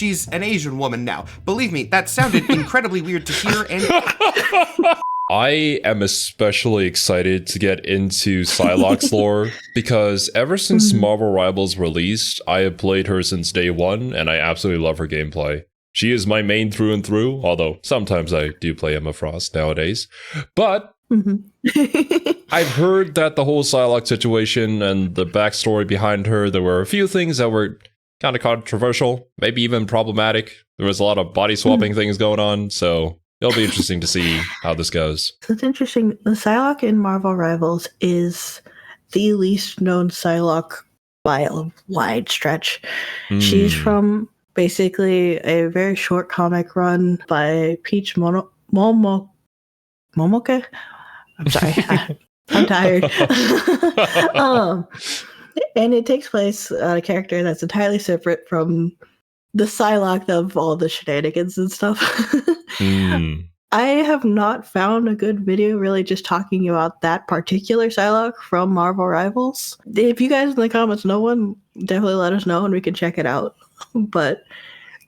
she's an Asian woman now. Believe me, that sounded incredibly weird to hear, and I am especially excited to get into Psylocke's lore because ever since Marvel Rivals released, I have played her since day one, and I absolutely love her gameplay. She is my main through and through, although sometimes I do play Emma Frost nowadays. But I've heard that the whole Psylocke situation and the backstory behind her, there were a few things that were kind of controversial, maybe even problematic. There was a lot of body swapping things going on, so it'll be interesting to see how this goes. So it's interesting. The Psylocke in Marvel Rivals is the least known Psylocke by a wide stretch. She's from basically a very short comic run by Peach Momoke. I'm sorry. I'm tired. And it takes place on a character that's entirely separate from the Psylocke of all the shenanigans and stuff. I have not found a good video really just talking about that particular Psylocke from Marvel Rivals. If you guys in the comments know one, definitely let us know and we can check it out. But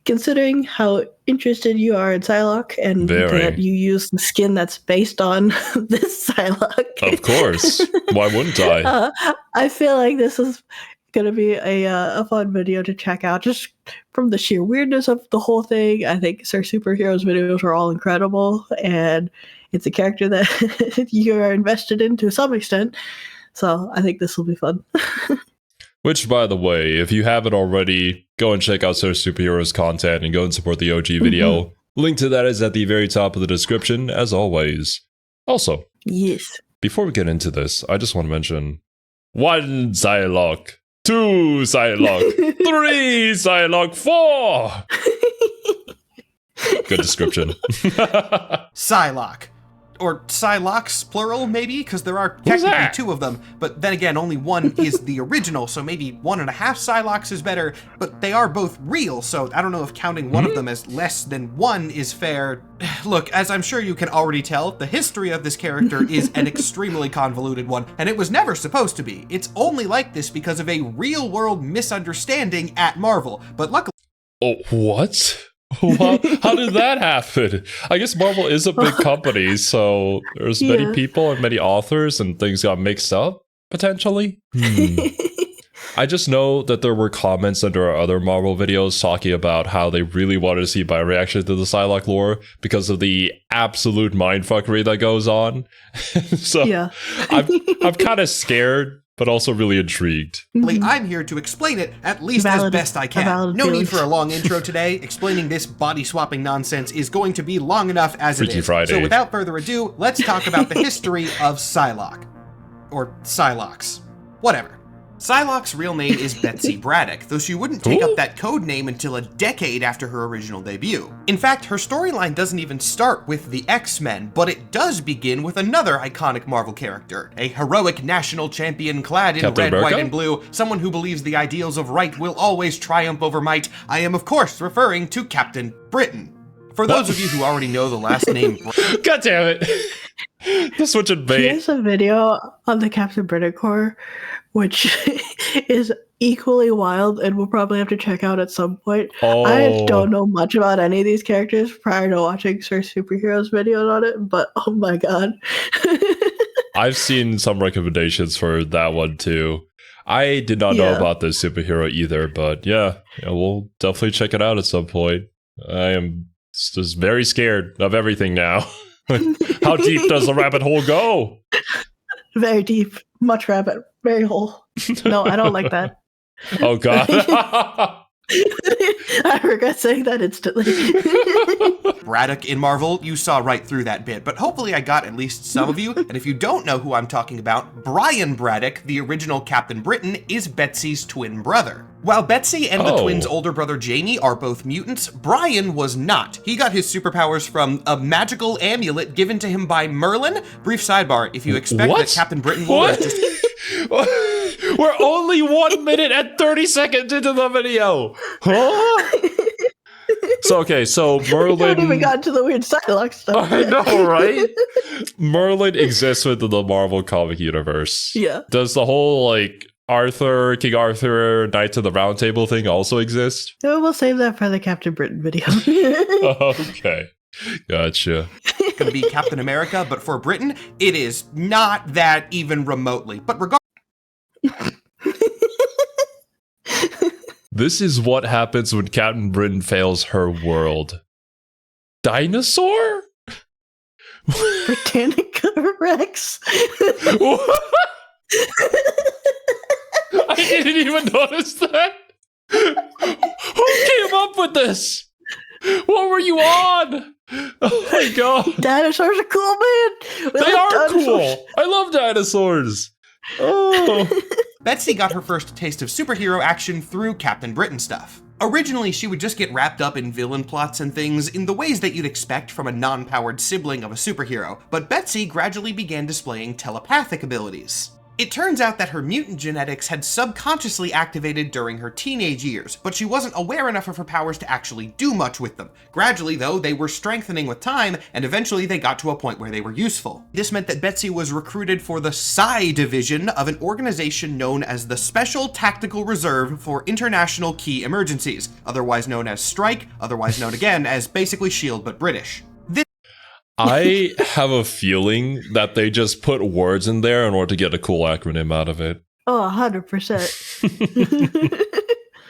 considering how interested you are in Psylocke and that you use the skin that's based on this Psylocke. Of course. Why wouldn't I? I feel like this is going to be a fun video to check out just from the sheer weirdness of the whole thing. I think Sir Superhero's videos are all incredible, and it's a character that you are invested in to some extent. So I think this will be fun. Which, by the way, if you haven't already, go and check out Sir Superhero's content and go and support the OG video. Link to that is at the very top of the description, as always. Also, yes. Before we get into this, I just want to mention 1 Psylocke, 2 Psylocke, 3 Psylocke, 4! Good description. Psylocke. Or Psylocks, plural, maybe? Because there are technically 2 of them, but then again, only one is the original, so maybe 1.5 Psylocks is better, but they are both real, so I don't know if counting one of them as less than 1 is fair. Look, as I'm sure you can already tell, the history of this character is an extremely convoluted one, and it was never supposed to be. It's only like this because of a real-world misunderstanding at Marvel, but luckily— Oh, what? How did that happen? I guess Marvel is a big company, so there's many people and many authors, and things got mixed up, potentially. I just know that there were comments under our other Marvel videos talking about how they really wanted to see my reaction to the Psylocke lore because of the absolute mindfuckery that goes on. So I'm kind of scared, but also really intrigued. I'm here to explain it, at least as best I can. No need for a long intro today. Explaining this body-swapping nonsense is going to be long enough as it is. Friday. So without further ado, let's talk about the history of Psylocke. Or Psylocks. Whatever. Psylocke's real name is Betsy Braddock, though she wouldn't take up that code name until a decade after her original debut. In fact, her storyline doesn't even start with the X-Men, but it does begin with another iconic Marvel character, a heroic national champion clad in red, white, and blue, someone who believes the ideals of right will always triumph over might. I am, of course, referring to Captain Britain. For those of you who already know the last name— God damn it! The switch and bait. Here's a video on the Captain Britain Corps, which is equally wild and we'll probably have to check out at some point. I don't know much about any of these characters prior to watching Sir Superhero's videos on it, but oh my god. I've seen some recommendations for that one too. I did not know about this superhero either, but yeah, we'll definitely check it out at some point. I am just very scared of everything now. How deep does the rabbit hole go? Very deep. Much rabbit. Very hole. No, I don't like that. Oh, God. I regret saying that instantly. Braddock in Marvel, you saw right through that bit, but hopefully I got at least some of you. And if you don't know who I'm talking about, Brian Braddock, the original Captain Britain, is Betsy's twin brother. While Betsy and the twins' older brother Jamie are both mutants, Brian was not. He got his superpowers from a magical amulet given to him by Merlin. Brief sidebar, if you expect that Captain Britain will just— We're only 1 minute and 30 seconds into the video. Huh? So Merlin— We haven't even gotten to the weird Psylocke stuff. I know, right? Merlin exists within the Marvel comic universe. Yeah. Does the whole, Arthur, King Arthur, Knights of the Round Table thing also exist? So we'll save that for the Captain Britain video. Okay. Gotcha. Gonna be Captain America, but for Britain, it is not that even remotely. But regardless. This is what happens when Captain Britain fails her world. Dinosaur? Britannica Rex. I didn't even notice that. Who came up with this? What were you on? Oh my god. Dinosaurs are cool, man. They are cool. I love dinosaurs. Oh. Betsy got her first taste of superhero action through Captain Britain stuff. Originally, she would just get wrapped up in villain plots and things in the ways that you'd expect from a non-powered sibling of a superhero, but Betsy gradually began displaying telepathic abilities. It turns out that her mutant genetics had subconsciously activated during her teenage years, but she wasn't aware enough of her powers to actually do much with them. Gradually, though, they were strengthening with time, and eventually they got to a point where they were useful. This meant that Betsy was recruited for the Psy division of an organization known as the Special Tactical Reserve for International Key Emergencies, otherwise known as Strike, otherwise known again as basically SHIELD but British. I have a feeling that they just put words in there in order to get a cool acronym out of it. Oh, 100%.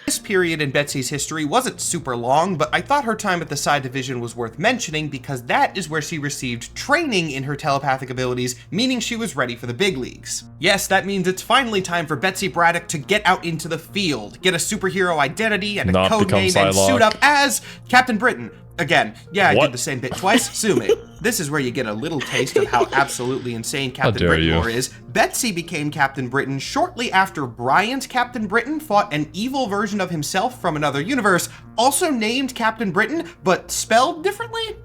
This period in Betsy's history wasn't super long, but I thought her time at the Psy Division was worth mentioning because that is where she received training in her telepathic abilities, meaning she was ready for the big leagues. Yes, that means it's finally time for Betsy Braddock to get out into the field, get a superhero identity and a code name, and suit up as Captain Britain. Again, yeah, I did the same bit twice, sue me. This is where you get a little taste of how absolutely insane Captain Britain lore is. Betsy became Captain Britain shortly after Bryant Captain Britain fought an evil version of himself from another universe, also named Captain Britain, but spelled differently?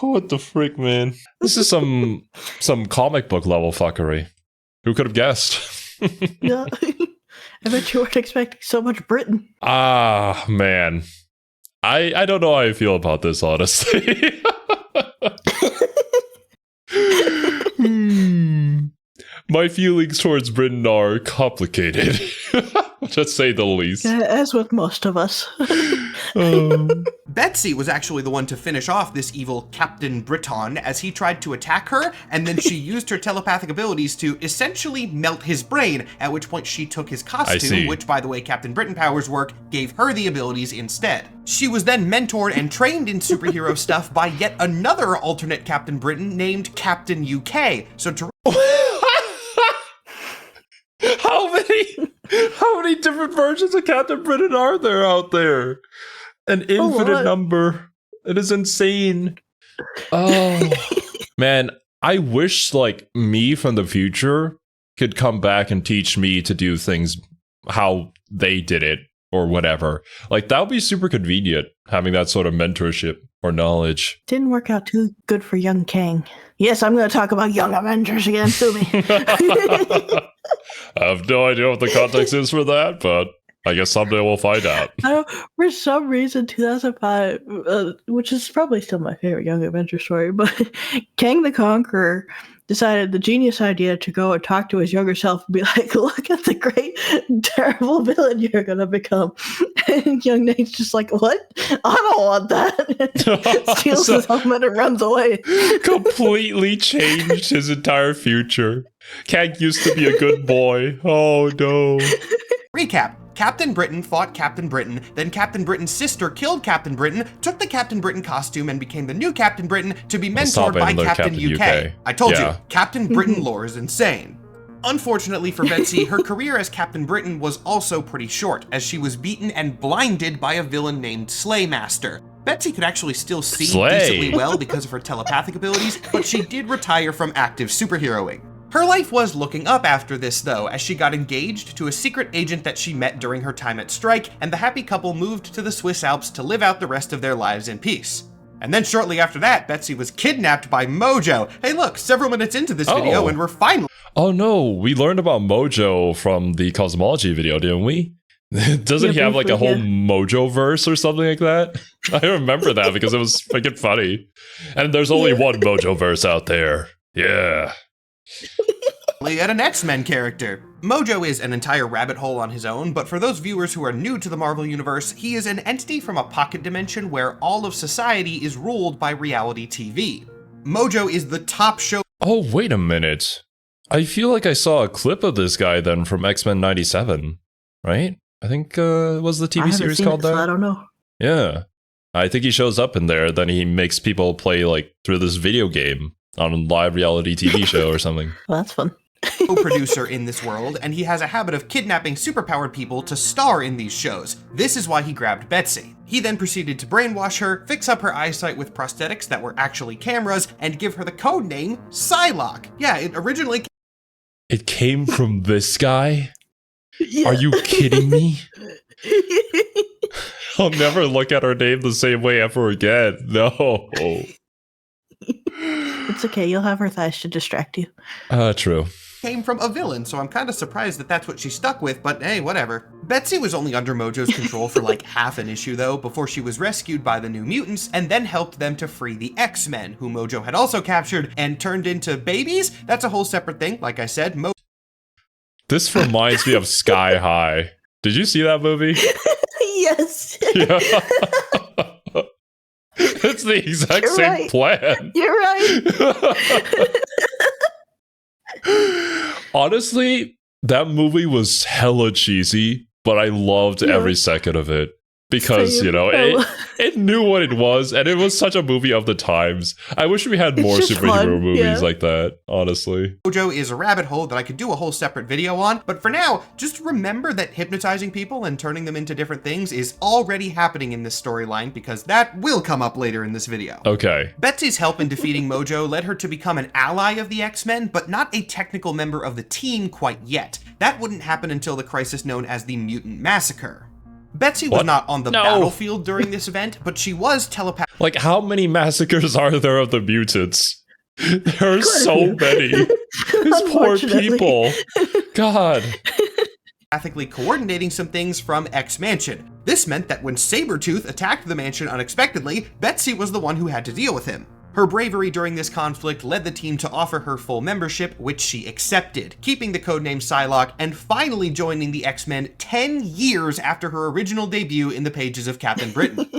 What the frick, man? This is some comic book level fuckery. Who could have guessed? Yeah. I bet you weren't expecting so much Britain. Ah, man. I don't know how I feel about this, honestly. My feelings towards Britain are complicated, to say the least. As with most of us. Betsy was actually the one to finish off this evil Captain Briton as he tried to attack her, and then she used her telepathic abilities to essentially melt his brain, at which point she took his costume, which, by the way, Captain Britain powers work, gave her the abilities instead. She was then mentored and trained in superhero stuff by yet another alternate Captain Britain named Captain UK. So to How many different versions of Captain Britain are there out there? An infinite number. It is insane. Oh, man. I wish, like, me from the future could come back and teach me to do things how they did it or whatever. Like, that would be super convenient, having that sort of mentorship or knowledge. Didn't work out too good for young Kang. Yes, I'm going to talk about Young Avengers again, sue me. I have no idea what the context is for that, but I guess someday we'll find out. For some reason, 2005, which is probably still my favorite Young Avengers story, but Kang the Conqueror decided the genius idea to go and talk to his younger self and be like, look at the great, terrible villain you're going to become. And young Nate's just like, what? I don't want that. Steals his helmet and runs away. Completely changed his entire future. Kang used to be a good boy. Oh, no. Recap. Captain Britain fought Captain Britain, then Captain Britain's sister killed Captain Britain, took the Captain Britain costume and became the new Captain Britain to be mentored by Captain UK. I told you, Captain Britain lore is insane. Unfortunately for Betsy, her career as Captain Britain was also pretty short, as she was beaten and blinded by a villain named Slaymaster. Betsy could actually still see decently well because of her telepathic abilities, but she did retire from active superheroing. Her life was looking up after this, though, as she got engaged to a secret agent that she met during her time at Strike, and the happy couple moved to the Swiss Alps to live out the rest of their lives in peace. And then shortly after that, Betsy was kidnapped by Mojo. Hey look, several minutes into this video, and we're finally— Oh no, we learned about Mojo from the Cosmology video, didn't we? Doesn't he have like a whole Mojo verse or something like that? I remember that because it was freaking funny. And there's only one Mojo verse out there. Yeah. At an X-Men character. Mojo is an entire rabbit hole on his own, but for those viewers who are new to the Marvel Universe, he is an entity from a pocket dimension where all of society is ruled by reality TV. Mojo is the top show. Oh, wait a minute. I feel like I saw a clip of this guy then from X-Men 97, right? I think was the TV series called that? So I don't know. Yeah. I think he shows up in there, then he makes people play like through this video game on a live reality TV show or something. Well, that's fun. Co-producer in this world, and he has a habit of kidnapping superpowered people to star in these shows. This is why he grabbed Betsy. He then proceeded to brainwash her, fix up her eyesight with prosthetics that were actually cameras, and give her the code name Psylocke. Yeah, it originally... It came from this guy? Yeah. Are you kidding me? I'll never look at her name the same way ever again. No. It's okay, you'll have her thighs to distract you. True. Came from a villain, so I'm kind of surprised that that's what she stuck with, but hey, whatever. Betsy was only under Mojo's control for like half an issue though, before she was rescued by the New Mutants and then helped them to free the X-Men, who Mojo had also captured and turned into babies. That's a whole separate thing, like I said. This reminds me of Sky High. Did you see that movie? Yes. Yeah. It's the exact You're same right. plan. You're right. Honestly, that movie was hella cheesy, but I loved every second of it. Because, Same. you know, it knew what it was, and it was such a movie of the times. I wish we had more just superhero fun, movies yeah. like that, honestly. Mojo is a rabbit hole that I could do a whole separate video on, but for now, just remember that hypnotizing people and turning them into different things is already happening in this storyline, because that will come up later in this video. Okay. Betsy's help in defeating Mojo led her to become an ally of the X-Men, but not a technical member of the team quite yet. That wouldn't happen until the crisis known as the Mutant Massacre. Betsy was not on the battlefield during this event, but she was telepathic. Like, how many massacres are there of the mutants? There are so many. These poor people. God. Ethically coordinating some things from X-Mansion. This meant that when Sabretooth attacked the mansion unexpectedly, Betsy was the one who had to deal with him. Her bravery during this conflict led the team to offer her full membership, which she accepted, keeping the codename Psylocke and finally joining the X-Men 10 years after her original debut in the pages of Captain Britain.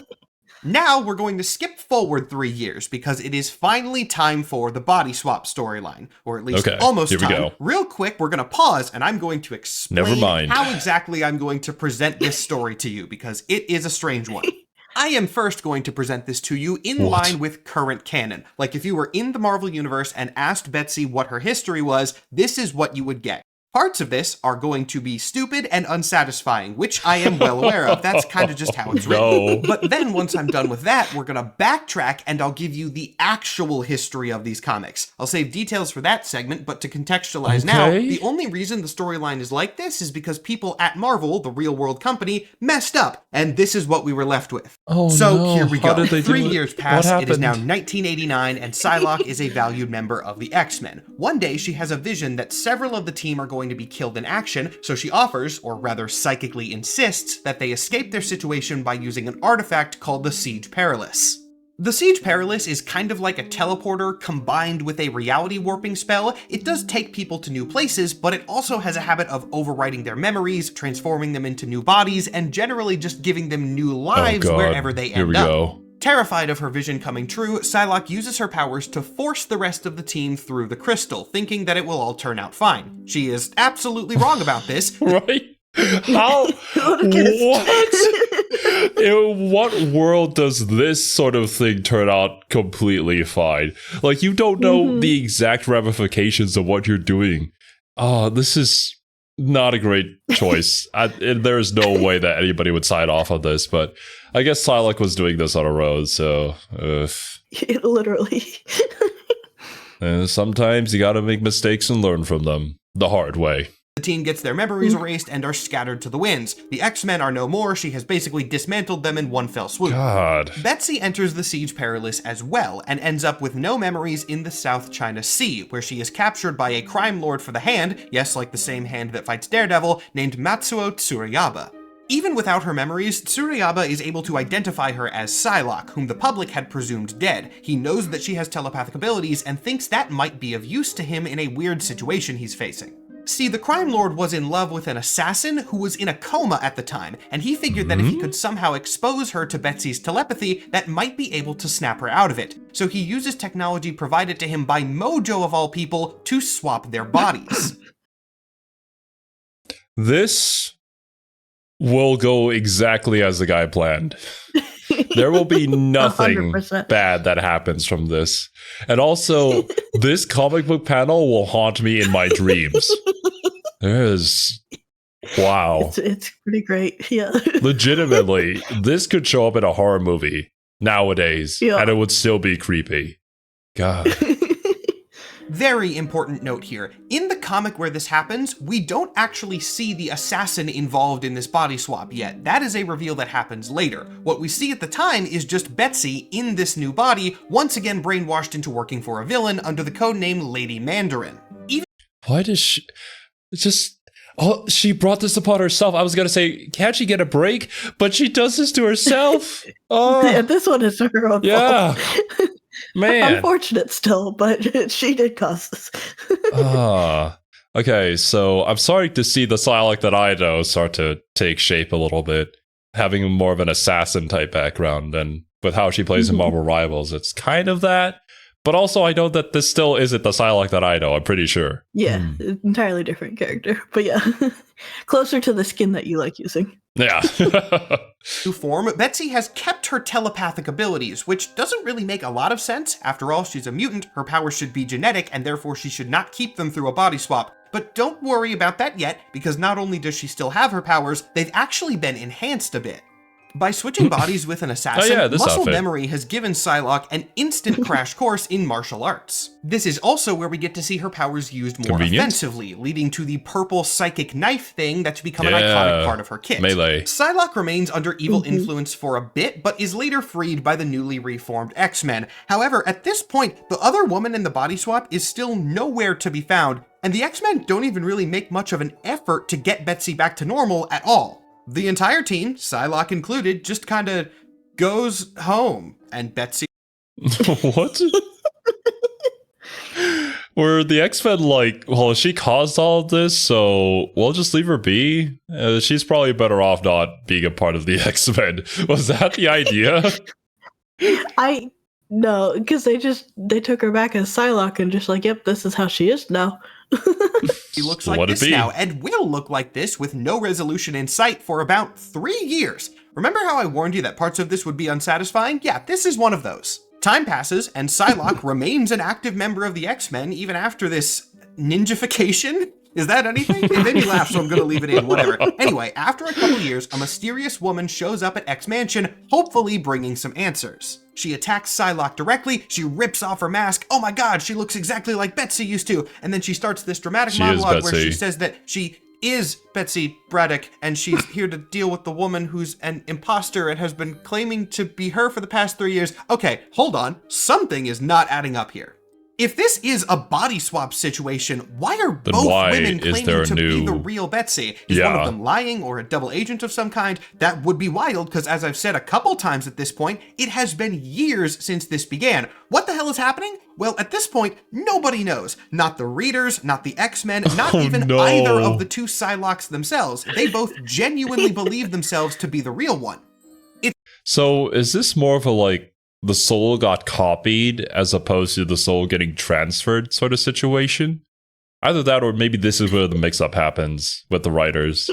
Now we're going to skip forward 3 years because it is finally time for the body swap storyline, or at least almost here we time. go. Real quick, we're going to pause and I'm going to explain how exactly I'm going to present this story to you because it is a strange one. I am first going to present this to you in line with current canon. Like if you were in the Marvel Universe and asked Betsy what her history was, this is what you would get. Parts of this are going to be stupid and unsatisfying, which I am well aware of. That's kind of just how it's written. But then once I'm done with that, we're going to backtrack and I'll give you the actual history of these comics. I'll save details for that segment, but to contextualize now, the only reason the storyline is like this is because people at Marvel, the real world company, messed up. And this is what we were left with. Here we go. 3 years pass. It is now 1989 and Psylocke is a valued member of the X-Men. One day she has a vision that several of the team are going to be killed in action, so she offers, or rather psychically insists, that they escape their situation by using an artifact called the Siege Perilous. The Siege Perilous is kind of like a teleporter combined with a reality warping spell. It does take people to new places, but it also has a habit of overwriting their memories, transforming them into new bodies, and generally just giving them new lives wherever they end up. Terrified of her vision coming true, Psylocke uses her powers to force the rest of the team through the crystal, thinking that it will all turn out fine. She is absolutely wrong about this. Right? How? What? In what world does this sort of thing turn out completely fine? Like, you don't know the exact ramifications of what you're doing. Oh, this is not a great choice. There is no way that anybody would sign off on this, but I guess Psylocke was doing this on her own, so... Literally. And sometimes you gotta make mistakes and learn from them. The hard way. The team gets their memories erased and are scattered to the winds. The X-Men are no more. She has basically dismantled them in one fell swoop. God. Betsy enters the Siege Perilous as well and ends up with no memories in the South China Sea, where she is captured by a crime lord for the Hand, yes, like the same hand that fights Daredevil, named Matsuo Tsurayaba. Even without her memories, Tsurayaba is able to identify her as Psylocke, whom the public had presumed dead. He knows that she has telepathic abilities and thinks that might be of use to him in a weird situation he's facing. See, the crime lord was in love with an assassin who was in a coma at the time, and he figured that if he could somehow expose her to Betsy's telepathy, that might be able to snap her out of it. So he uses technology provided to him by Mojo of all people to swap their bodies. This will go exactly as the guy planned. There will be nothing 100%. bad that happens from this. And also, this comic book panel will haunt me in my dreams. Wow. It's pretty great. Yeah. Legitimately, this could show up in a horror movie nowadays, and it would still be creepy. God. Very important note here. In the comic where this happens, we don't actually see the assassin involved in this body swap yet. That is a reveal that happens later. What we see at the time is just Betsy in this new body, once again brainwashed into working for a villain under the codename Lady Mandarin. Why does she... Oh, she brought this upon herself. I was going to say, can't she get a break? But she does this to herself. Oh, Yeah, this one is her own yeah. fault. Man. Unfortunate still, but she did cause this. Okay, so I'm sorry to see the Psylocke that I know start to take shape a little bit, having more of an assassin type background, and with how she plays in Marvel Rivals, it's kind of that. But also, I know that this still isn't the Psylocke that I know, I'm pretty sure. Yeah, entirely different character. But yeah, closer to the skin that you like using. Yeah. New form, Betsy has kept her telepathic abilities, which doesn't really make a lot of sense. After all, she's a mutant, her powers should be genetic, and therefore she should not keep them through a body swap. But don't worry about that yet, because not only does she still have her powers, they've actually been enhanced a bit. By switching bodies with an assassin, muscle memory has given Psylocke an instant crash course in martial arts. This is also where we get to see her powers used more offensively, leading to the purple psychic knife thing that's become an iconic part of her kit. Melee. Psylocke remains under evil influence for a bit, but is later freed by the newly reformed X-Men. However, at this point, the other woman in the body swap is still nowhere to be found, and the X-Men don't even really make much of an effort to get Betsy back to normal at all. The entire team, Psylocke included, just kind of goes home, and Betsy... What? Were the X-Men like, well, she caused all of this, so we'll just leave her be? She's probably better off not being a part of the X-Men. Was that the idea? No, because they took her back as Psylocke and just like, yep, this is how she is now. She looks like this now, and will look like this with no resolution in sight for about 3 years. Remember how I warned you that parts of this would be unsatisfying? Yeah, this is one of those. Time passes, and Psylocke remains an active member of the X-Men even after this ninjification? Is that anything? It made me laugh, so I'm gonna leave it in, whatever. Anyway, after a couple years, a mysterious woman shows up at X-Mansion, hopefully bringing some answers. She attacks Psylocke directly, she rips off her mask, oh my god, she looks exactly like Betsy used to, and then she starts this dramatic monologue where she says that she is Betsy Braddock, and she's here to deal with the woman who's an imposter and has been claiming to be her for the past 3 years. Okay, hold on, something is not adding up here. If this is a body swap situation, why are both women claiming to be the real Betsy? Is one of them lying or a double agent of some kind? That would be wild, because as I've said a couple times at this point, it has been years since this began. What the hell is happening? Well, at this point, nobody knows. Not the readers, not the X-Men, not even either of the two Psylocks themselves. They both genuinely believe themselves to be the real one. So is this more of a like, the soul got copied as opposed to the soul getting transferred sort of situation? Either that or maybe this is where the mix-up happens with the writers.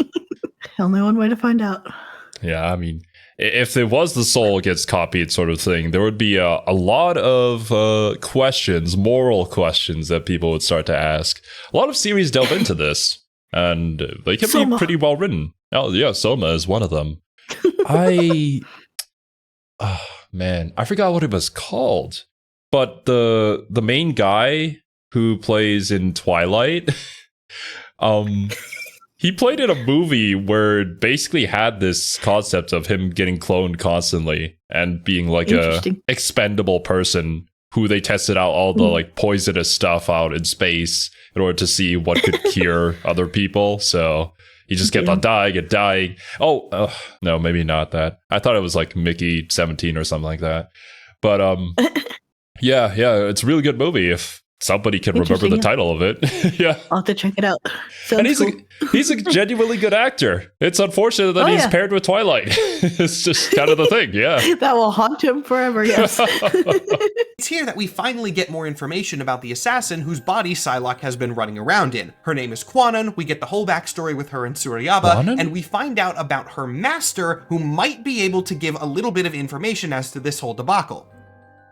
Only one way to find out. Yeah, I mean, if it was the soul gets copied sort of thing, there would be a lot of questions, moral questions that people would start to ask. A lot of series delve into this, and they can be pretty well written. Oh, yeah, Soma is one of them. Man, I forgot what it was called, but the main guy who plays in Twilight, he played in a movie where it basically had this concept of him getting cloned constantly and being like a expendable person who they tested out all the like poisonous stuff out in space in order to see what could cure other people. So He just kept on dying and dying. Oh, no, maybe not that. I thought it was like Mickey 17 or something like that. But yeah, it's a really good movie if somebody can remember the title of it. Yeah. I'll have to check it out. Sounds And he's cool. a genuinely good actor. It's unfortunate that he's paired with Twilight. It's just kind of the thing, yeah. That will haunt him forever, yes. It's here that we finally get more information about the assassin whose body Psylocke has been running around in. Her name is Kwannon. We get the whole backstory with her and Suryaba, Kwannon? and we find out about her master, who might be able to give a little bit of information as to this whole debacle.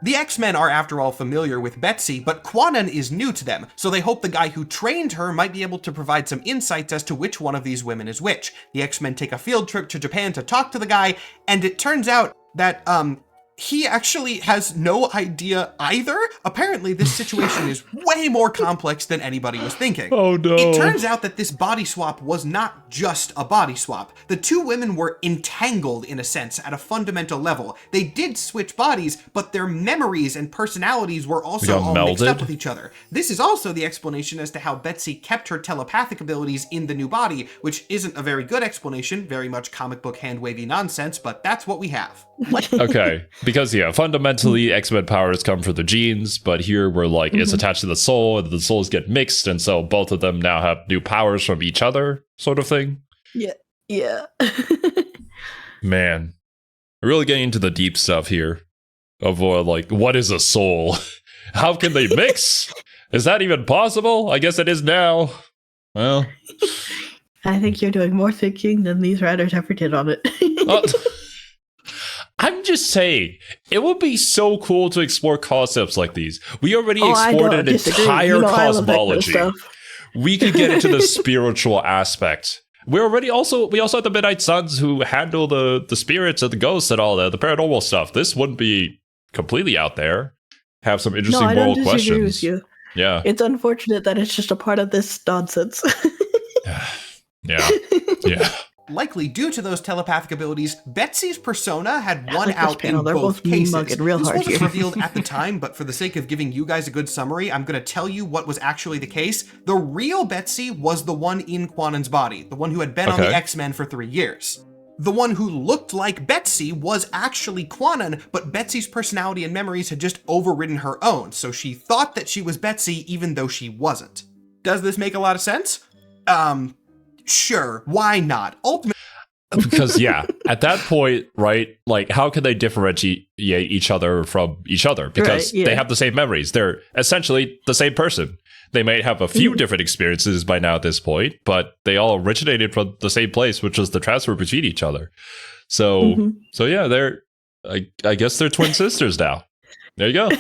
The X-Men are, after all, familiar with Betsy, but Kwannon is new to them, so they hope the guy who trained her might be able to provide some insights as to which one of these women is which. The X-Men take a field trip to Japan to talk to the guy, and it turns out that, he actually has no idea either. Apparently, this situation is way more complex than anybody was thinking. Oh no. It turns out that this body swap was not just a body swap. The two women were entangled, in a sense, at a fundamental level. They did switch bodies, but their memories and personalities were also all mixed up with each other. This is also the explanation as to how Betsy kept her telepathic abilities in the new body, which isn't a very good explanation, very much comic book hand-wavy nonsense, but that's what we have. Okay, because fundamentally X-Men powers come from the genes, but here we're like it's attached to the soul, and the souls get mixed, and so both of them now have new powers from each other, sort of thing. Yeah. Man, we're really getting into the deep stuff here of like what is a soul? How can they mix? Is that even possible? I guess it is now. Well, I think you're doing more thinking than these writers ever did on it. I'm just saying, it would be so cool to explore concepts like these. We already explored an entire cosmology. Kind of we could get into the spiritual aspect. We also have the Midnight Suns who handle the spirits and the ghosts and all the paranormal stuff. This wouldn't be completely out there. Have some interesting moral questions. With you. Yeah. It's unfortunate that it's just a part of this nonsense. Yeah. Likely due to those telepathic abilities, Betsy's persona had won out in They're both cases. Real this hard wasn't here. revealed at the time, but for the sake of giving you guys a good summary, I'm going to tell you what was actually the case. The real Betsy was the one in Kwannon's body, the one who had been on the X-Men for 3 years. The one who looked like Betsy was actually Kwannon, but Betsy's personality and memories had just overridden her own, so she thought that she was Betsy even though she wasn't. Does this make a lot of sense? Sure, why not? Ultimately, because at that point, right, like how can they differentiate each other from each other? Because they have the same memories. They're essentially the same person. They might have a few different experiences by now at this point, but they all originated from the same place, which was the transfer between each other. So they're I guess they're twin sisters now. There you go.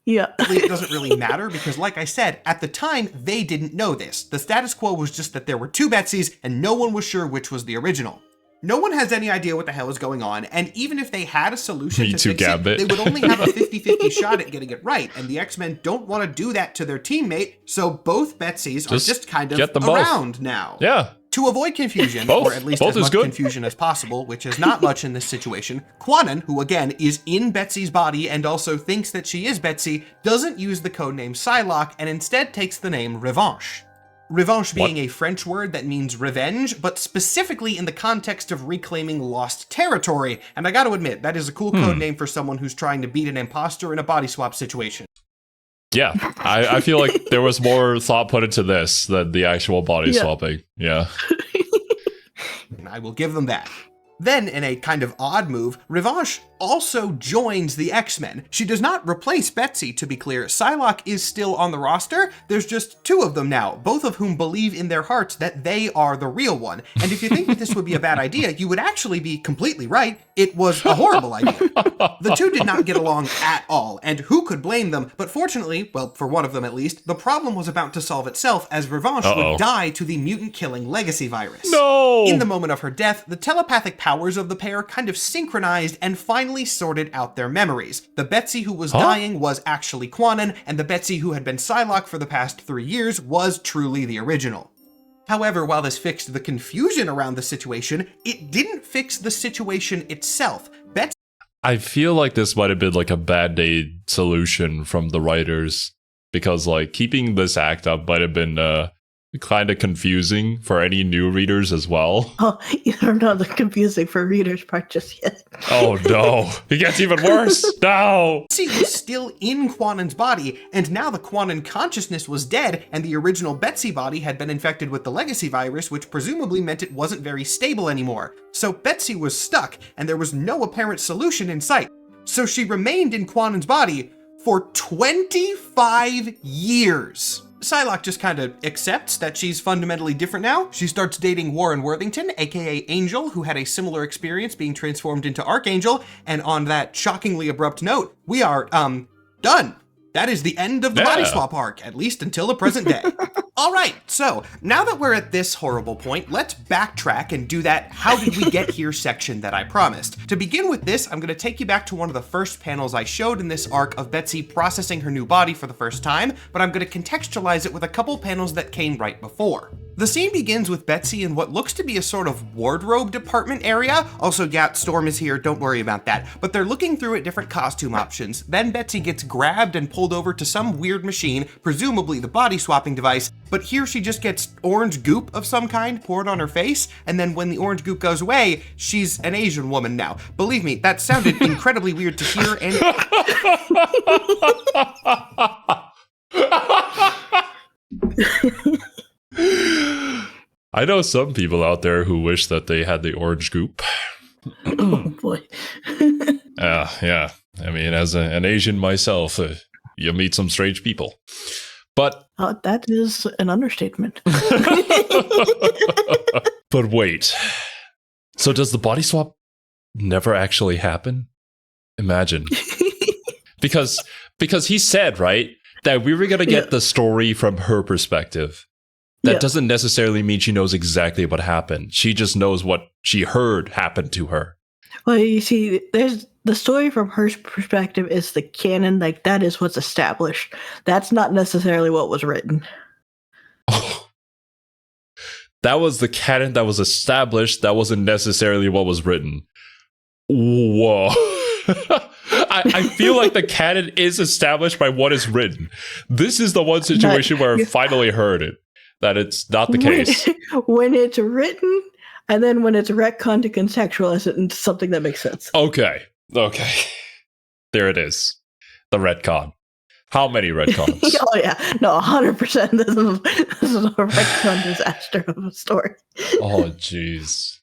Yeah. It doesn't really matter because, like I said, at the time, they didn't know this. The status quo was just that there were two Betsy's and no one was sure which was the original. No one has any idea what the hell is going on, and even if they had a solution to fix it, they would only have a 50-50 shot at getting it right, and the X-Men don't want to do that to their teammate, so both Betsy's are just kind of around now. Yeah. To avoid confusion, or at least as much confusion as possible, which is not much in this situation, Kwannon, who again is in Betsy's body and also thinks that she is Betsy, doesn't use the codename Psylocke and instead takes the name Revanche. Revanche being a French word that means revenge, but specifically in the context of reclaiming lost territory, and I gotta admit, that is a cool codename for someone who's trying to beat an imposter in a body swap situation. Yeah, I feel like there was more thought put into this than the actual body swapping. Yeah. And I will give them that. Then, in a kind of odd move, Revanche also joins the X-Men. She does not replace Betsy, to be clear. Psylocke is still on the roster. There's just two of them now, both of whom believe in their hearts that they are the real one. And if you think that this would be a bad idea, you would actually be completely right. It was a horrible idea. The two did not get along at all, and who could blame them? But fortunately, well, for one of them at least, the problem was about to solve itself as Revanche would die to the mutant-killing legacy virus. No! In the moment of her death, the telepathic powers of the pair kind of synchronized and finally sorted out their memories. The Betsy who was dying was actually Kwannon, and the Betsy who had been Psylocke for the past 3 years was truly the original. However, while this fixed the confusion around the situation, it didn't fix the situation itself. I feel like this might have been like a band-aid solution from the writers, because like keeping this act up might have been kind of confusing for any new readers as well. Oh, you don't know the confusing for readers part just yet. Oh no, it gets even worse. No. Betsy was still in Quanon's body, and now the Quanon consciousness was dead, and the original Betsy body had been infected with the legacy virus, which presumably meant it wasn't very stable anymore. So Betsy was stuck, and there was no apparent solution in sight. So she remained in Quanon's body for 25 years. Psylocke just kind of accepts that she's fundamentally different now. She starts dating Warren Worthington, aka Angel, who had a similar experience being transformed into Archangel. And on that shockingly abrupt note, we are, done. That is the end of the body swap arc, at least until the present day. All right, so now that we're at this horrible point, let's backtrack and do that how did we get here section that I promised. To begin with this, I'm going to take you back to one of the first panels I showed in this arc of Betsy processing her new body for the first time, but I'm going to contextualize it with a couple panels that came right before. The scene begins with Betsy in what looks to be a sort of wardrobe department area. Also, Storm is here, don't worry about that. But they're looking through at different costume options. Then Betsy gets grabbed and pulled over to some weird machine, presumably the body swapping device. But here she just gets orange goop of some kind poured on her face. And then when the orange goop goes away, she's an Asian woman now. Believe me, that sounded incredibly weird to hear and... I know some people out there who wish that they had the orange goop. Oh boy. Yeah. I mean, as an Asian myself, you meet some strange people. But that is an understatement. But wait. So does the body swap never actually happen? Imagine. Because he said, right, that we were going to get the story from her perspective. That doesn't necessarily mean she knows exactly what happened. She just knows what she heard happened to her. Well, you see, there's the story from her perspective is the canon. Like, that is what's established. That's not necessarily what was written. Oh. That was the canon that was established. That wasn't necessarily what was written. Whoa. I feel like the canon is established by what is written. This is the one situation where I finally heard it. That it's not the case. When it's written, and then when it's retconned to contextualize it into something that makes sense. Okay. There it is. The retcon. How many retcons? Oh yeah, no, 100%. This is a retcon disaster of a story. Oh jeez.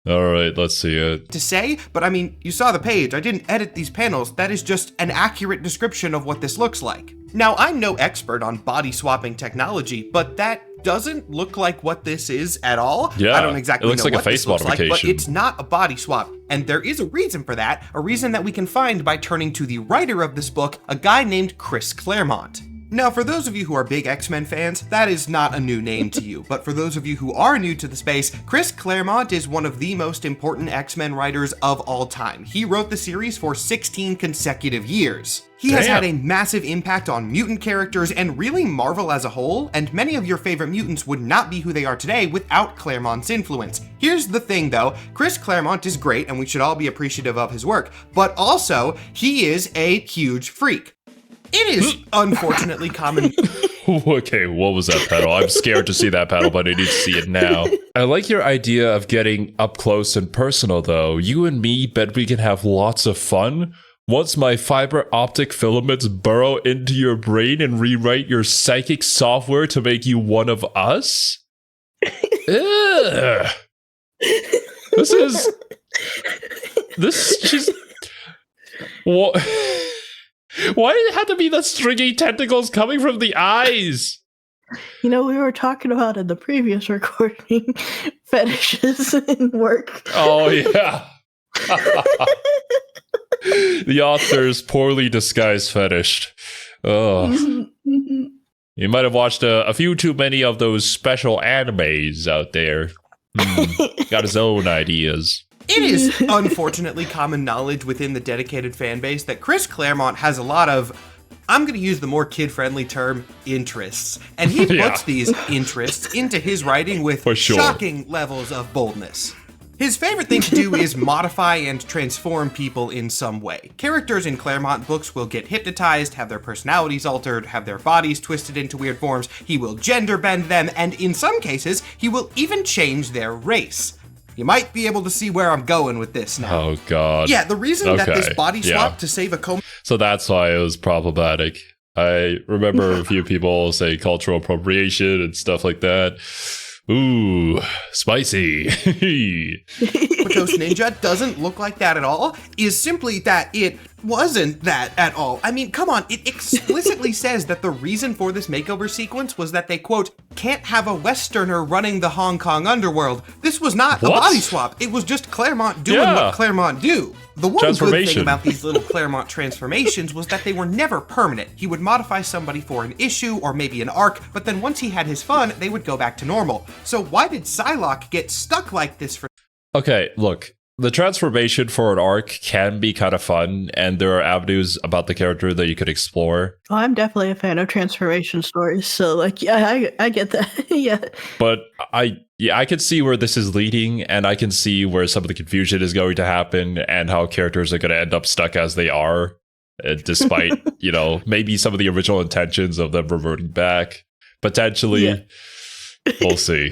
All right, let's see it. To say, but I mean, you saw the page. I didn't edit these panels. That is just an accurate description of what this looks like. Now, I'm no expert on body swapping technology, but that doesn't look like what this is at all. Yeah, I don't exactly know like what a face this looks like, but modification. it's not a body swap. And there is a reason for that, a reason that we can find by turning to the writer of this book, a guy named Chris Claremont. Now, for those of you who are big X-Men fans, that is not a new name to you, but for those of you who are new to the space, Chris Claremont is one of the most important X-Men writers of all time. He wrote the series for 16 consecutive years. He has had a massive impact on mutant characters and really Marvel as a whole, and many of your favorite mutants would not be who they are today without Claremont's influence. Here's the thing though, Chris Claremont is great and we should all be appreciative of his work, but also, he is a huge freak. It is unfortunately common. Okay, what was that panel? I'm scared to see that panel, but I need to see it now. I like your idea of getting up close and personal, though. You and me bet we can have lots of fun once my fiber optic filaments burrow into your brain and rewrite your psychic software to make you one of us? Ugh. She's... What... Why did it have to be the stringy tentacles coming from the eyes? You know, we were talking about in the previous recording fetishes in work. Oh, yeah. The author's poorly disguised fetish. Oh. You might have watched a few too many of those special animes out there. Got his own ideas. It is unfortunately common knowledge within the dedicated fan base that Chris Claremont has a lot of, I'm going to use the more kid-friendly term, interests. And he puts these interests into his writing with shocking levels of boldness. His favorite thing to do is modify and transform people in some way. Characters in Claremont books will get hypnotized, have their personalities altered, have their bodies twisted into weird forms, he will gender bend them, and in some cases, he will even change their race. You might be able to see where I'm going with this now. Oh, God. Yeah, the reason that this body swap to save a coma... So that's why it was problematic. I remember a few people say cultural appropriation and stuff like that. Ooh, spicy. Comatose Ninja doesn't look like that at all, is simply that it wasn't that at all. I mean, come on, it explicitly says that the reason for this makeover sequence was that they, quote, can't have a Westerner running the Hong Kong underworld. This was not a body swap. It was just Claremont doing what Claremont do. The one good thing about these little Claremont transformations was that they were never permanent. He would modify somebody for an issue or maybe an arc, but then once he had his fun, they would go back to normal. So why did Psylocke get stuck like this for... Okay, look. The transformation for an arc can be kind of fun, and there are avenues about the character that you could explore. Oh, I'm definitely a fan of transformation stories, so like, yeah, I get that. Yeah. But I can see where this is leading, and I can see where some of the confusion is going to happen, and how characters are going to end up stuck as they are, despite maybe some of the original intentions of them reverting back. Potentially, we'll see.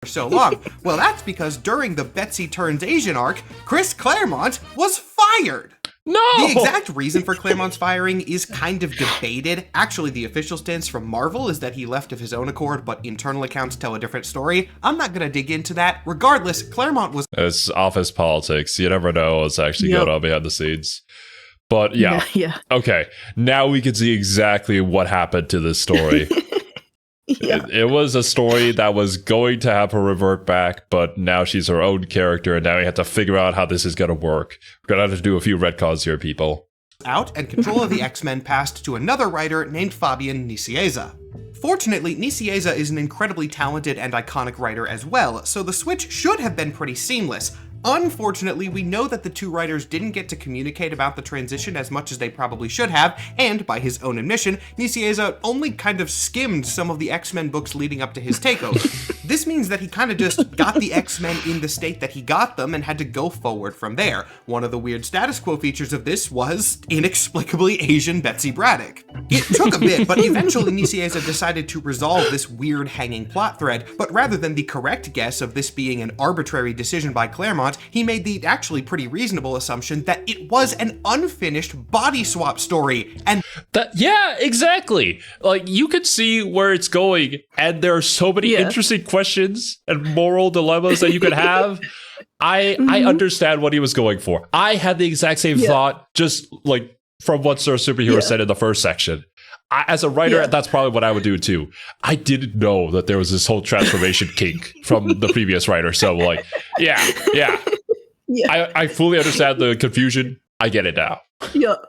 So long. Well, that's because during the Betsy Turns Asian arc, Chris Claremont was fired. No! The exact reason for Claremont's firing is kind of debated. Actually, the official stance from Marvel is that he left of his own accord, but internal accounts tell a different story. I'm not going to dig into that. Regardless, Claremont was... It's office politics. You never know what's actually going on behind the scenes. But yeah. Okay, now we can see exactly what happened to this story. It was a story that was going to have her revert back, but now she's her own character, and now we have to figure out how this is going to work. We're going to have to do a few retcons here, people. Out, and control of the X-Men passed to another writer named Fabian Nicieza. Fortunately, Nicieza is an incredibly talented and iconic writer as well, so the switch should have been pretty seamless. Unfortunately, we know that the two writers didn't get to communicate about the transition as much as they probably should have, and by his own admission, Nicieza only kind of skimmed some of the X-Men books leading up to his takeover. This means that he kind of just got the X-Men in the state that he got them and had to go forward from there. One of the weird status quo features of this was inexplicably Asian Betsy Braddock. It took a bit, but eventually Nicieza decided to resolve this weird hanging plot thread, but rather than the correct guess of this being an arbitrary decision by Claremont, he made the actually pretty reasonable assumption that it was an unfinished body swap story, and yeah, exactly. Like, you could see where it's going, and there are so many interesting questions and moral dilemmas that you could have. I understand what he was going for. I had the exact same thought, just like from what Sir Superhero said in the first section. As a writer, that's probably what I would do too. I didn't know that there was this whole transformation kink from the previous writer. So like, I fully understand the confusion. I get it now. Yep.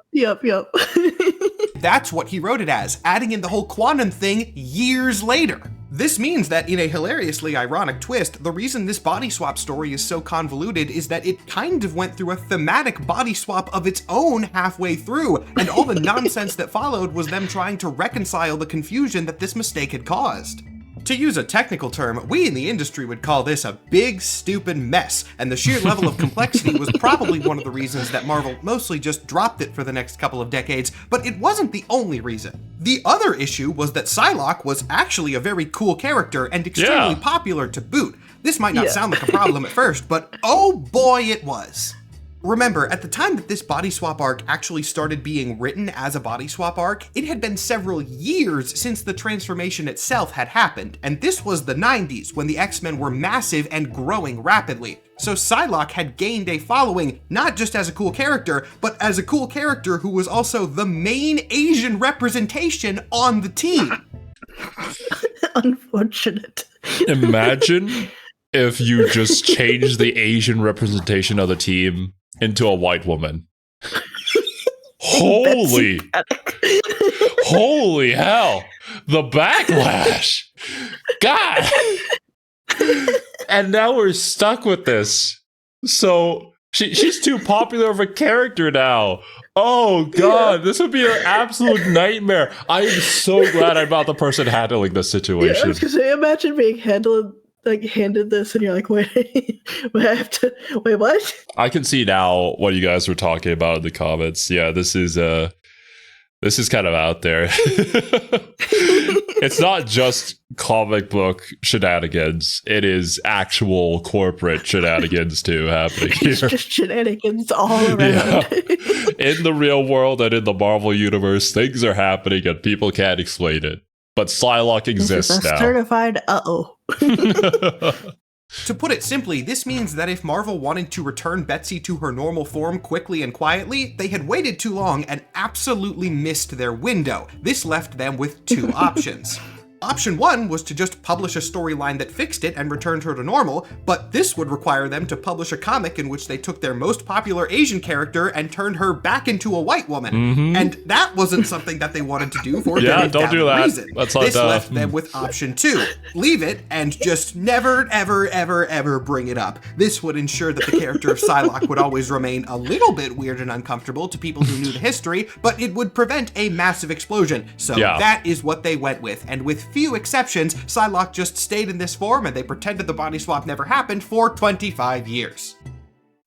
That's what he wrote it as, adding in the whole quantum thing years later. This means that in a hilariously ironic twist, the reason this body swap story is so convoluted is that it kind of went through a thematic body swap of its own halfway through, and all the nonsense that followed was them trying to reconcile the confusion that this mistake had caused. To use a technical term, we in the industry would call this a big, stupid mess, and the sheer level of complexity was probably one of the reasons that Marvel mostly just dropped it for the next couple of decades, but it wasn't the only reason. The other issue was that Psylocke was actually a very cool character and extremely popular to boot. This might not sound like a problem at first, but oh boy it was. Remember, at the time that this body swap arc actually started being written as a body swap arc, it had been several years since the transformation itself had happened, and this was the 90s when the X-Men were massive and growing rapidly. So Psylocke had gained a following, not just as a cool character, but as a cool character who was also the main Asian representation on the team. Unfortunate. Imagine if you just changed the Asian representation of the team into a white woman. Holy hell. The backlash. God. And now we're stuck with this. So she's too popular of a character now. Oh God, this would be an absolute nightmare. I am so glad I'm not the person handling this situation. I was gonna say, imagine being handled like handed this and you're like, wait, wait, I have to wait, what? I can see now what you guys were talking about in the comments. Yeah, this is kind of out there. It's not just comic book shenanigans. It is actual corporate shenanigans too happening here. It's just shenanigans all around. Yeah. In the real world and in the Marvel universe, things are happening and people can't explain it. But Psylocke exists now. Certified uh-oh. To put it simply, this means that if Marvel wanted to return Betsy to her normal form quickly and quietly, they had waited too long and absolutely missed their window. This left them with two options. Option 1 was to just publish a storyline that fixed it and returned her to normal, but this would require them to publish a comic in which they took their most popular Asian character and turned her back into a white woman. And that wasn't something that they wanted to do for a very valid reason. That's not this left them with option 2. Leave it and just never, ever, ever, ever bring it up. This would ensure that the character of Psylocke would always remain a little bit weird and uncomfortable to people who knew the history, but it would prevent a massive explosion. So that is what they went with, and with few exceptions, Psylocke just stayed in this form and they pretended the body swap never happened for 25 years.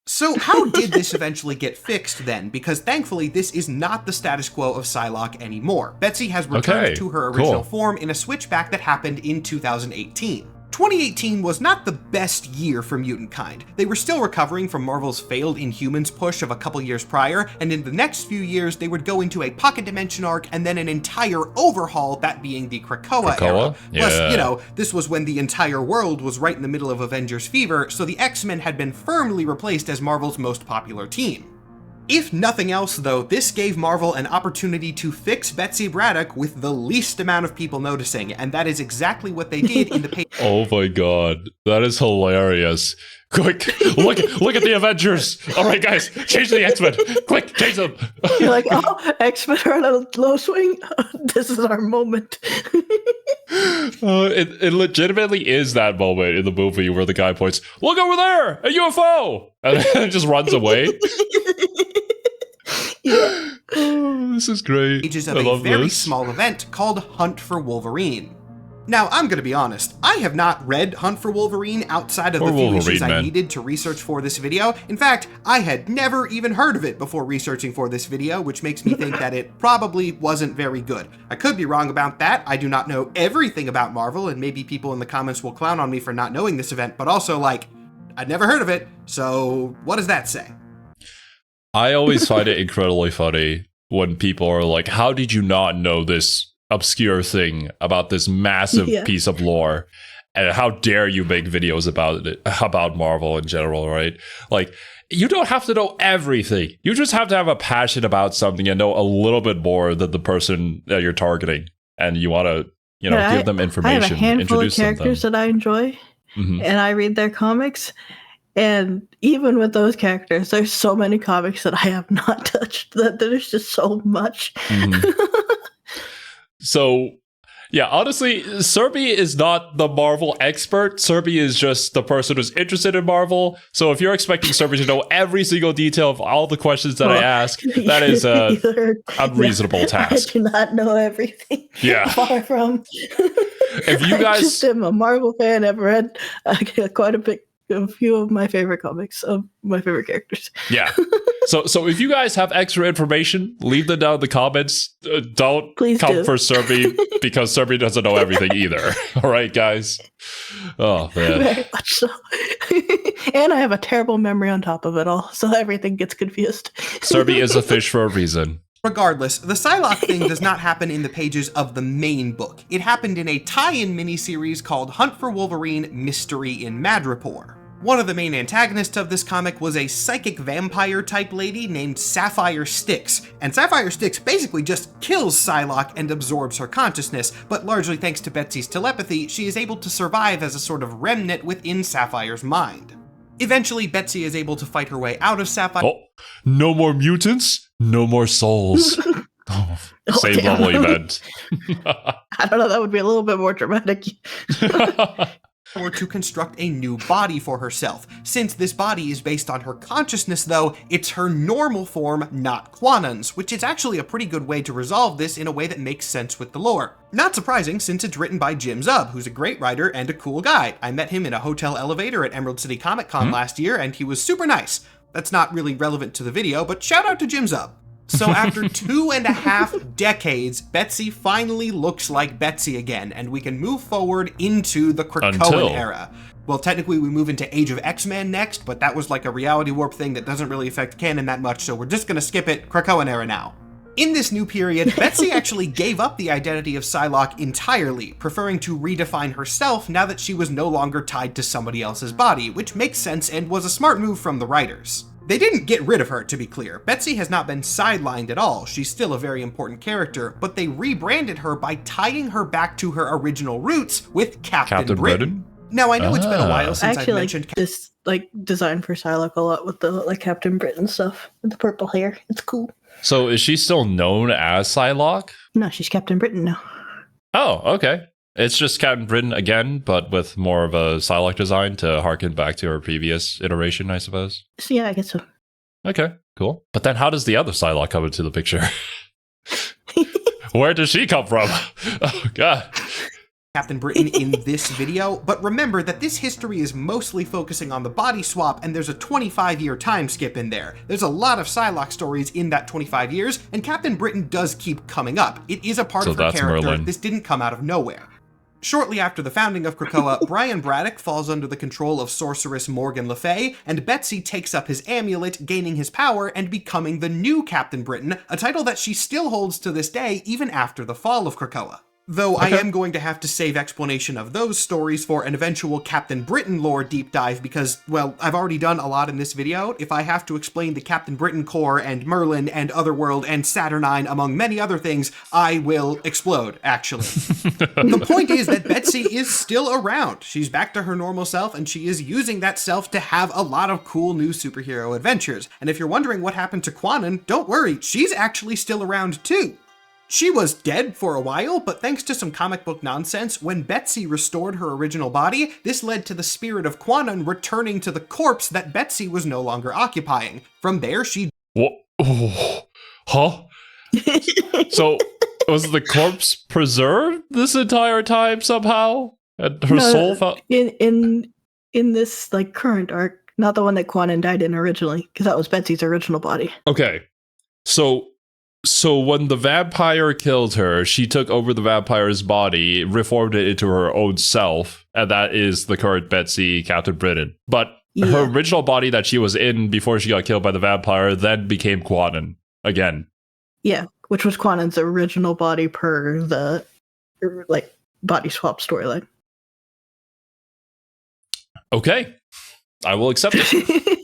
So how did this eventually get fixed then? Because thankfully this is not the status quo of Psylocke anymore. Betsy has returned to her original form in a switchback that happened in 2018. 2018 was not the best year for mutant kind. They were still recovering from Marvel's failed Inhumans push of a couple years prior, and in the next few years they would go into a pocket dimension arc and then an entire overhaul, that being the Krakoa era. Plus, you know, this was when the entire world was right in the middle of Avengers fever, so the X-Men had been firmly replaced as Marvel's most popular team. If nothing else, though, this gave Marvel an opportunity to fix Betsy Braddock with the least amount of people noticing, and that is exactly what they did in the page. Oh my god, that is hilarious. Quick, look at the Avengers. All right, guys, change the X-Men. Quick, change them. You're like, oh, X-Men are on a low swing? This is our moment. It legitimately is that moment in the movie where the guy points, look over there, a UFO, and then just runs away. Oh, this is great. Pages of a very small event called Hunt for Wolverine. Now, I'm gonna be honest, I have not read Hunt for Wolverine outside of the few issues I needed to research for this video. In fact, I had never even heard of it before researching for this video, which makes me think that it probably wasn't very good. I could be wrong about that. I do not know everything about Marvel, and maybe people in the comments will clown on me for not knowing this event, but also, like, I'd never heard of it, so what does that say? I always find it incredibly funny when people are like, how did you not know this obscure thing about this massive piece of lore? And how dare you make videos about it, about Marvel in general, right? Like, you don't have to know everything. You just have to have a passion about something and know a little bit more than the person that you're targeting. And you want to, you know, give them information. I have a handful of characters that I enjoy, and I read their comics. And even with those characters, there's so many comics that I have not touched, that there's just so much. So, yeah, honestly, Serby is not the Marvel expert. Serby is just the person who's interested in Marvel. So if you're expecting Serby to know every single detail of all the questions that I ask, that is a unreasonable task. I do not know everything. Yeah. Far from. If you guys... I just am a Marvel fan. I've read quite a few of my favorite comics of my favorite characters. Yeah. So if you guys have extra information, leave them down in the comments. Don't come for Serby, because Serby doesn't know everything either. All right, guys? Oh, man. Very much so. And I have a terrible memory on top of it all, so everything gets confused. Serby is a fish for a reason. Regardless, the Psylocke thing does not happen in the pages of the main book. It happened in a tie-in miniseries called Hunt for Wolverine Mystery in Madripoor. One of the main antagonists of this comic was a psychic vampire-type lady named Sapphire Styx, and Sapphire Styx basically just kills Psylocke and absorbs her consciousness, but largely thanks to Betsy's telepathy, she is able to survive as a sort of remnant within Sapphire's mind. Eventually, Betsy is able to fight her way out of Sapphire. Oh, no more mutants, no more souls. Same level event. I don't know, that would be a little bit more dramatic. or to construct a new body for herself. Since this body is based on her consciousness though, it's her normal form, not Kwanan's, which is actually a pretty good way to resolve this in a way that makes sense with the lore. Not surprising since it's written by Jim Zub, who's a great writer and a cool guy. I met him in a hotel elevator at Emerald City Comic Con last year and he was super nice. That's not really relevant to the video, but shout out to Jim Zub. So after 2.5 decades, Betsy finally looks like Betsy again, and we can move forward into the Krakoan era. Well, technically we move into Age of X-Men next, but that was like a reality warp thing that doesn't really affect canon that much, so we're just gonna skip it. Krakoan era now. In this new period, Betsy actually gave up the identity of Psylocke entirely, preferring to redefine herself now that she was no longer tied to somebody else's body, which makes sense and was a smart move from the writers. They didn't get rid of her, to be clear. Betsy has not been sidelined at all. She's still a very important character, but they rebranded her by tying her back to her original roots with Captain Britain. Now, I know it's been a while since I've mentioned... I actually like this design for Psylocke a lot with the Captain Britain stuff, with the purple hair. It's cool. So is she still known as Psylocke? No, she's Captain Britain now. Oh, okay. It's just Captain Britain again, but with more of a Psylocke design to harken back to her previous iteration, I suppose. So yeah, I guess so. Okay, cool. But then how does the other Psylocke come into the picture? Where does she come from? Oh, God. Captain Britain in this video, but remember that this history is mostly focusing on the body swap and there's a 25-year time skip in there. There's a lot of Psylocke stories in that 25 years, and Captain Britain does keep coming up. It is a part of her character. Merlin. This didn't come out of nowhere. Shortly after the founding of Krakoa, Brian Braddock falls under the control of sorceress Morgan Le Fay, and Betsy takes up his amulet, gaining his power and becoming the new Captain Britain, a title that she still holds to this day even after the fall of Krakoa. Though I am going to have to save explanation of those stories for an eventual Captain Britain lore deep dive because, well, I've already done a lot in this video. If I have to explain the Captain Britain Corps and Merlin and Otherworld and Saturnine, among many other things, I will explode, actually. The point is that Betsy is still around. She's back to her normal self, and she is using that self to have a lot of cool new superhero adventures. And if you're wondering what happened to Kwannon, don't worry, she's actually still around too. She was dead for a while, but thanks to some comic book nonsense, when Betsy restored her original body, this led to the spirit of Kwannon returning to the corpse that Betsy was no longer occupying. From there, she... What? Oh. Huh? So, was the corpse preserved this entire time somehow? And her soul found... In this, current arc, not the one that Kwannon died in originally, because that was Betsy's original body. Okay. So when the vampire killed her, she took over the vampire's body, reformed it into her own self, and that is the current Betsy, Captain Britain. But her original body that she was in before she got killed by the vampire then became Kwannon again. Yeah, which was Kwannon's original body per the body swap storyline. Okay, I will accept it.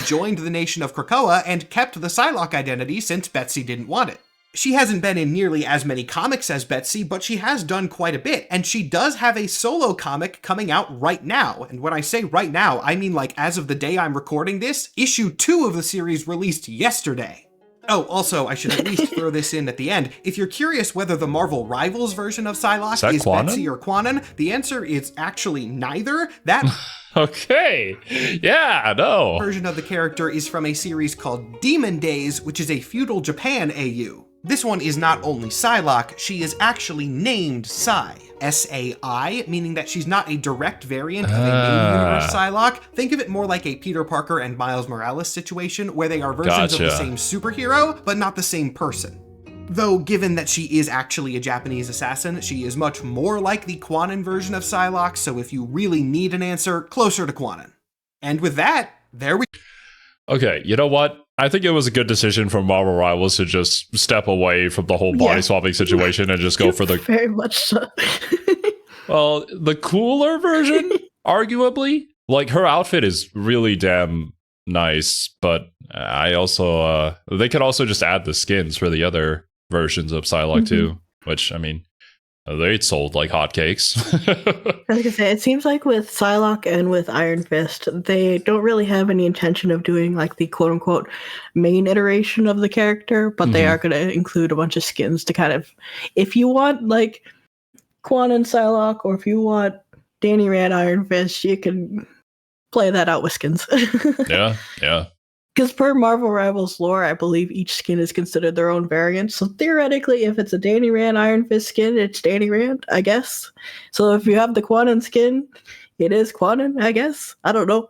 Joined the nation of Krakoa and kept the Psylocke identity since Betsy didn't want it. She hasn't been in nearly as many comics as Betsy, but she has done quite a bit, and she does have a solo comic coming out right now. And when I say right now, I mean as of the day I'm recording this, issue 2 of the series released yesterday. Oh, also, I should at least throw this in at the end. If you're curious whether the Marvel Rivals version of Psylocke is Betsy or Kwannon, the answer is actually neither. That okay. Yeah, no. version of the character is from a series called Demon Days, which is a feudal Japan AU. This one is not only Psylocke, she is actually named Psy. S-A-I, meaning that she's not a direct variant of a main universe Psylocke. Think of it more like a Peter Parker and Miles Morales situation, where they are versions of the same superhero, but not the same person. Though, given that she is actually a Japanese assassin, she is much more like the Kwannon version of Psylocke, so if you really need an answer, closer to Kwannon. And with that, there we Okay, you know what? I think it was a good decision from Marvel Rivals to just step away from the whole body swapping situation and just go for the... Very much so. Well, the cooler version, arguably. Her outfit is really damn nice, but I also... they could also just add the skins for the other versions of Psylocke too, which, I mean, they sold like hotcakes. I was gonna say, it seems like with Psylocke and with Iron Fist, they don't really have any intention of doing the quote-unquote main iteration of the character, but they are going to include a bunch of skins to kind of, if you want Quan and Psylocke, or if you want Danny Rand Iron Fist, you can play that out with skins. Yeah. Because per Marvel Rivals lore, I believe each skin is considered their own variant. So theoretically, if it's a Danny Rand Iron Fist skin, it's Danny Rand, I guess. So if you have the Quanon skin, it is Quanon, I guess. I don't know.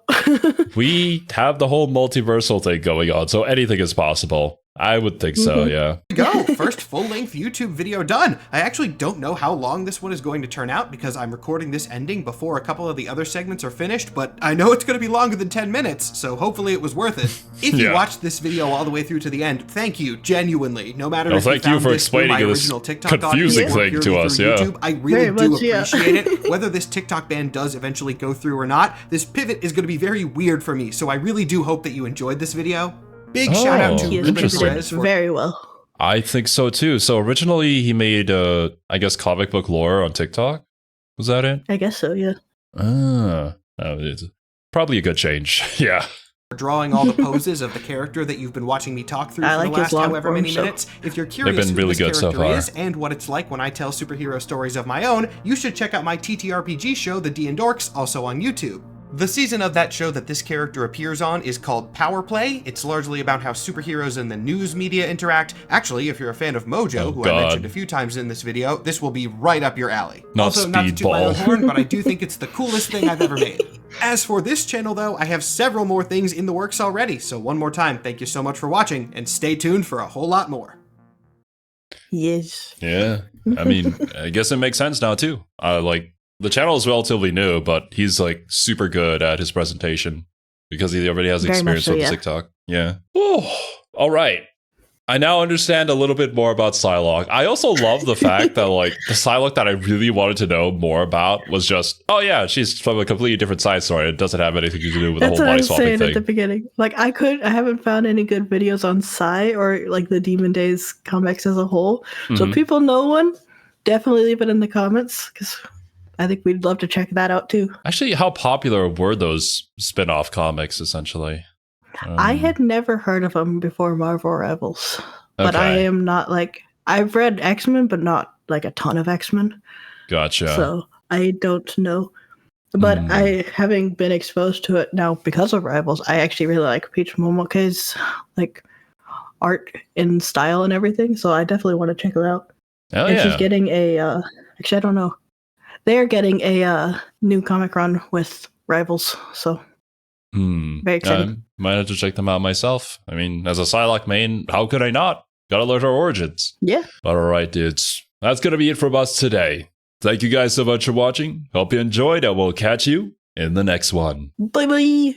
We have the whole multiversal thing going on, so anything is possible. I would think so, yeah. Go! First full-length YouTube video done! I actually don't know how long this one is going to turn out because I'm recording this ending before a couple of the other segments are finished, but I know it's going to be longer than 10 minutes, so hopefully it was worth it. If you watched this video all the way through to the end, thank you, genuinely. No matter if thank you you found for this through explaining my this original TikTok confusing audience or thing to purely us, through yeah. YouTube, I really do much, yeah. appreciate it. Whether this TikTok ban does eventually go through or not, this pivot is going to be very weird for me, so I really do hope that you enjoyed this video. Big shout out to He is Ruben interested Perez for very well. I think so too. So originally he made, I guess, comic book lore on TikTok. Was that it? I guess so, yeah. It's probably a good change. Yeah. drawing all the poses of the character that you've been watching me talk through for the last however many minutes. If you're curious who this character is and what it's like when I tell superhero stories of my own, you should check out my TTRPG show, The D and Dorks, also on YouTube. The season of that show that this character appears on is called Power Play. It's largely about how superheroes and the news media interact. Actually, if you're a fan of Mojo, who I mentioned a few times in this video, this will be right up your alley. Also, not to toot my own horn, but I do think it's the coolest thing I've ever made. As for this channel, though, I have several more things in the works already, so one more time, thank you so much for watching, and stay tuned for a whole lot more. Yes. Yeah. I mean, I guess it makes sense now, too. The channel is relatively new, but he's like super good at his presentation because he already has experience with TikTok. Yeah. Oh, all right. I now understand a little bit more about Psylocke. I also love the fact that like the Psylocke that I really wanted to know more about was just, oh yeah, she's from a completely different side story. It doesn't have anything to do with the whole body swapping thing. That's what I was saying at the beginning. Like I haven't found any good videos on Psy or like the Demon Days comics as a whole. So if people know one, definitely leave it in the comments because I think we'd love to check that out too. Actually, how popular were those spin-off comics, essentially? I had never heard of them before Marvel Rivals. But I am not like... I've read X-Men, but not like a ton of X-Men. Gotcha. So I don't know. But having been exposed to it now because of Rivals, I actually really like Peach Momoke's like art and style and everything. So I definitely want to check it out. And she's getting a... actually, I don't know. They're getting a new comic run with Rivals, so very exciting. Might have to check them out myself. I mean, as a Psylocke main, how could I not? Gotta learn her origins. Yeah. But all right, dudes. That's gonna be it from us today. Thank you guys so much for watching. Hope you enjoyed, and we'll catch you in the next one. Bye-bye.